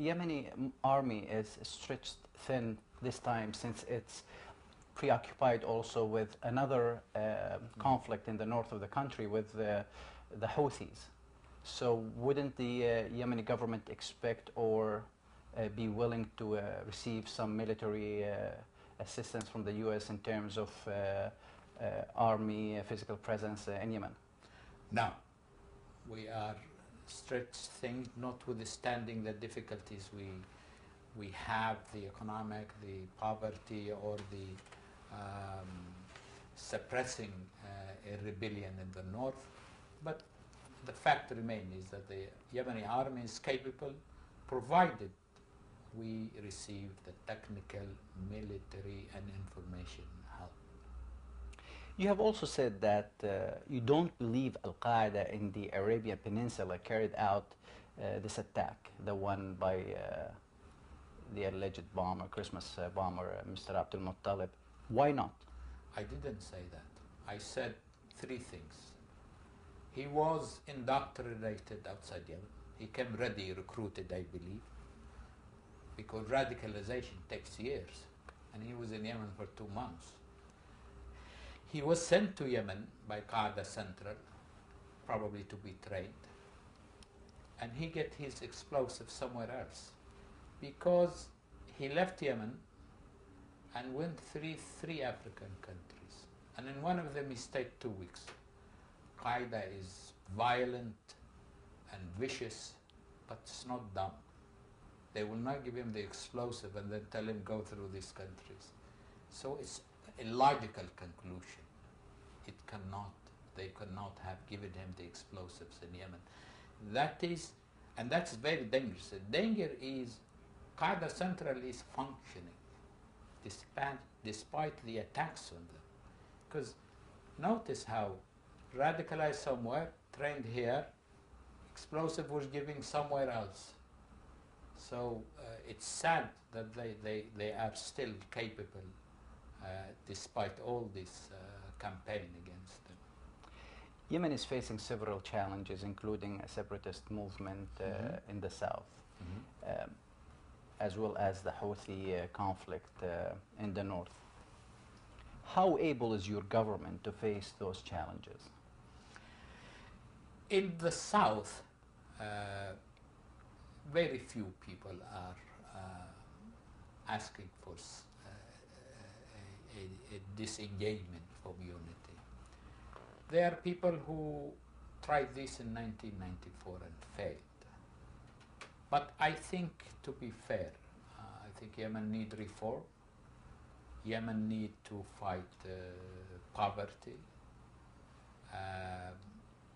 Yemeni army is stretched thin this time since it's preoccupied also with another conflict in the north of the country with the Houthis. So wouldn't the Yemeni government expect or be willing to receive some military assistance from the U.S. in terms of army physical presence in Yemen? Now, we are stretched thin, notwithstanding the difficulties we have, the economic, the poverty, or the suppressing a rebellion in the north. But the fact remains is that the Yemeni army is capable, provided we receive the technical, military, and information help. You have also said that you don't believe al-Qaeda in the Arabian Peninsula carried out this attack, the one by the alleged bomber, Christmas bomber, Mr. Abdul Muttalib. Why not? I didn't say that. I said three things. He was indoctrinated outside Yemen. He came ready, recruited, I believe, because radicalization takes years, and he was in Yemen for 2 months. He was sent to Yemen by Qaeda Central, probably to be trained, and he get his explosives somewhere else, because he left Yemen and went three African countries, and in one of them he stayed 2 weeks. Qaeda is violent and vicious, but it's not dumb. They will not give him the explosive and then tell him go through these countries. So it's a logical conclusion. They cannot have given him the explosives in Yemen. And that's very dangerous. The danger is Qaeda Central is functioning despite the attacks on them. Because notice how radicalized somewhere, trained here, explosive was giving somewhere else. So it's sad that they are still capable despite all this campaign against them. Yemen is facing several challenges, including a separatist movement in the south, as well as the Houthi conflict in the north. How able is your government to face those challenges? In the south, very few people are asking for a disengagement from unity. There are people who tried this in 1994 and failed. But I think, to be fair, I think Yemen need reform. Yemen need to fight poverty.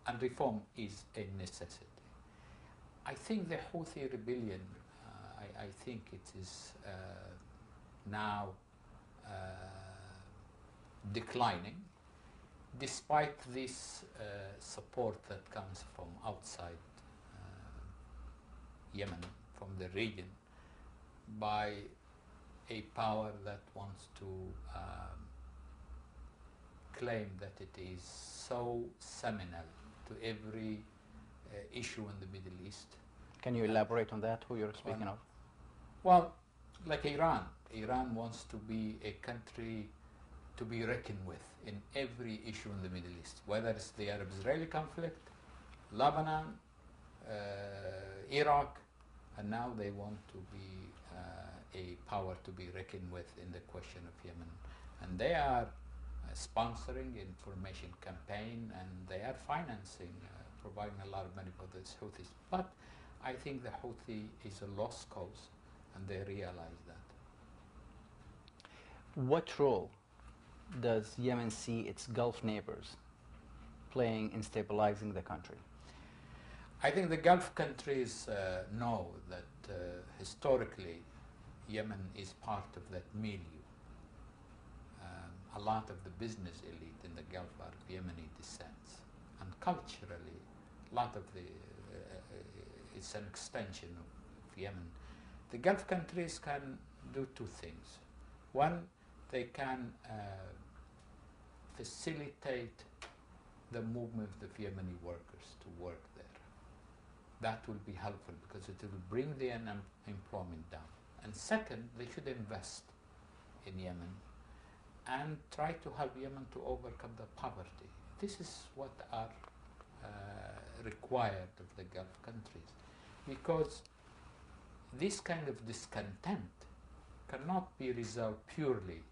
And reform is a necessity. I think the Houthi rebellion, I think it is now declining, despite this support that comes from outside Yemen, from the region, by a power that wants to claim that it is so seminal to every issue in the Middle East. Can you elaborate on that, who you're speaking of? Well, like Iran. Iran wants to be a country to be reckoned with in every issue in the Middle East, whether it's the Arab-Israeli conflict, Lebanon, Iraq, and now they want to be a power to be reckoned with in the question of Yemen. And they are sponsoring information campaign, and they are financing, providing a lot of money for the Houthis. But I think the Houthi is a lost cause, and they realize that. What role does Yemen see its Gulf neighbors playing in stabilizing the country? I think the Gulf countries know that historically Yemen is part of that milieu. A lot of the business elite in the Gulf are of Yemeni descent, and culturally, a lot of it's an extension of Yemen. The Gulf countries can do two things. One, they can facilitate the movement of Yemeni workers to work there. That will be helpful because it will bring the unemployment down. And second, they should invest in Yemen and try to help Yemen to overcome the poverty. This is what are required of the Gulf countries, because this kind of discontent cannot be resolved purely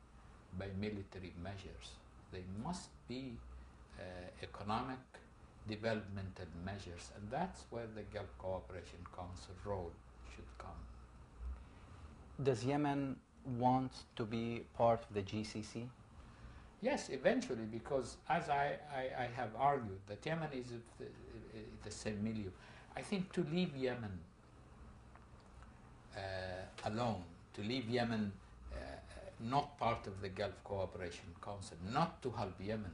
by military measures. They must be economic, developmental measures, and that's where the Gulf Cooperation Council role should come. Does Yemen want to be part of the GCC? Yes, eventually, because as I have argued, that Yemen is the same milieu. I think to leave Yemen alone, to leave Yemen not part of the Gulf Cooperation Council, not to help Yemen,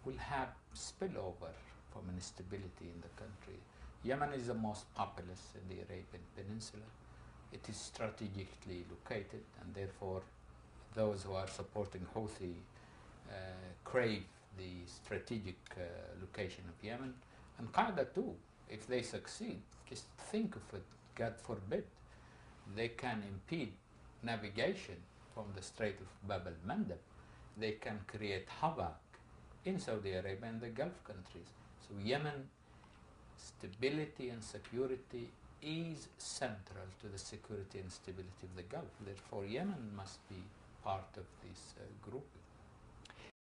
will have spillover from instability in the country. Yemen is the most populous in the Arabian Peninsula. It is strategically located, and therefore those who are supporting Houthi crave the strategic location of Yemen. And Qaeda too, if they succeed, just think of it, God forbid, they can impede navigation from the Strait of Bab al-Mandeb. They can create havoc in Saudi Arabia and the Gulf countries. So Yemen, stability and security is central to the security and stability of the Gulf. Therefore, Yemen must be part of this grouping.